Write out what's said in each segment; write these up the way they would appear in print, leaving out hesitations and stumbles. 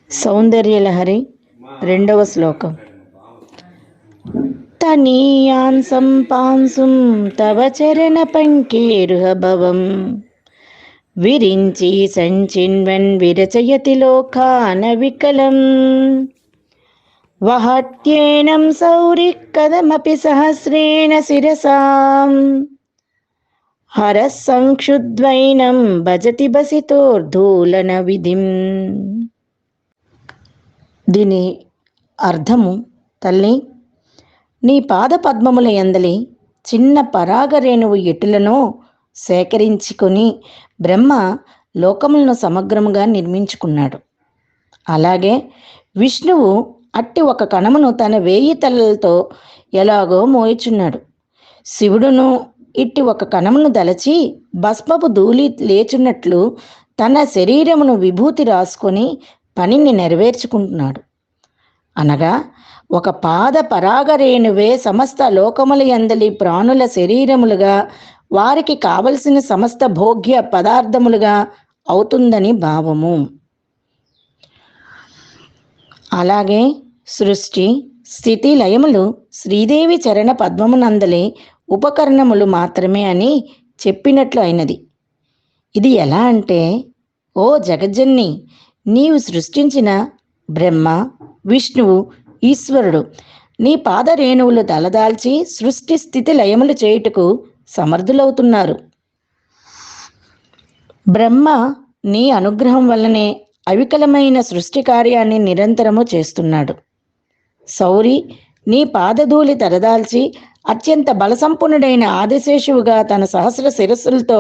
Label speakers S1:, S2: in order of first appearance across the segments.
S1: సౌందర్యలహరి రెండవ శ్లోకం. తనీయాన్ సంపాంసుం తవ చరణ పంకేరుహభవం విరించి సంచిన్వన్ విరచయతి లోకాన వికలం వహత్యేనం సౌరి కదమపి సహస్రేణ శిరసాం హర సంక్షుద్వైనం భజతి బసితోర్ధూలన విధిం. దీని అర్థము, తల్లి, నీ పాద పద్మముల యందలి చిన్న పరాగరేణువు ఎటులనో సేకరించుకొని బ్రహ్మ లోకములను సమగ్రముగా నిర్మించుకున్నాడు. అలాగే విష్ణువు అట్టి ఒక కణమును తన 1000 తలలతో ఎలాగో మోయుచున్నాడు. శివుడును ఇట్టి ఒక కణమును దలచి భస్మపు ధూళి లేచున్నట్లు తన శరీరమును విభూతి రాసుకొని పనిని నెరవేర్చుకుంటున్నాడు. అనగా ఒక పాద పరాగరేణువే సమస్త లోకముల యందలి ప్రాణుల శరీరములుగా, వారికి కావలసిన సమస్త భోగ్య పదార్థములుగా అవుతుందని భావము. అలాగే సృష్టి స్థితి లయములు శ్రీదేవి చరణ పద్మమునందలి ఉపకరణములు మాత్రమే అని చెప్పినట్లు అయినది. ఇది ఎలా అంటే, ఓ జగజ్జన్ని, నీవు సృష్టించిన బ్రహ్మ, విష్ణువు, ఈశ్వరుడు నీ పాద రేణువులు తలదాల్చి సృష్టి స్థితి లయములు చేయుటకు సమర్థులవుతున్నారు. బ్రహ్మ నీ అనుగ్రహం వల్లనే అవికలమైన సృష్టి కార్యాన్ని నిరంతరము చేస్తున్నాడు. సౌరి నీ పాదధూళి తరదాల్చి అత్యంత బలసంపన్నుడైన ఆదిశేషువుగా తన సహస్ర శిరస్సులతో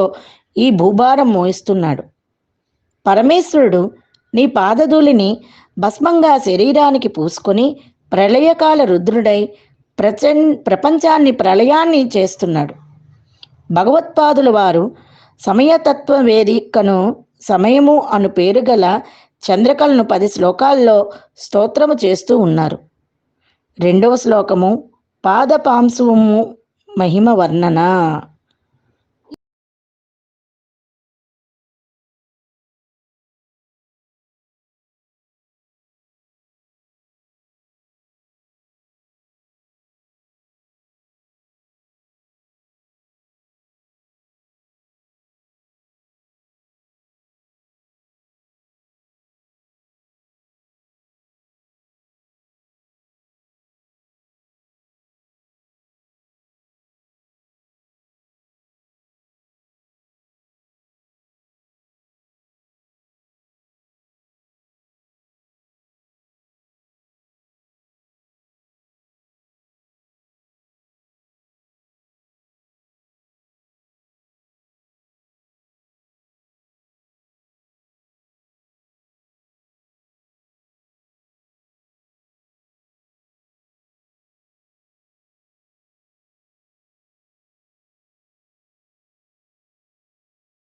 S1: ఈ భూభారం మోయిస్తున్నాడు. పరమేశ్వరుడు నీ పాదధూళిని భస్మంగా శరీరానికి పూసుకొని ప్రళయకాల రుద్రుడై ప్రపంచాన్ని ప్రళయాన్ని చేస్తున్నాడు. భగవత్పాదుల వారు సమయతత్వ వేదికను సమయము అను పేరు గల చంద్రకళను 10 శ్లోకాల్లో స్తోత్రము చేస్తూ ఉన్నారు. 2వ శ్లోకము పాదపాంశుము మహిమ వర్ణన.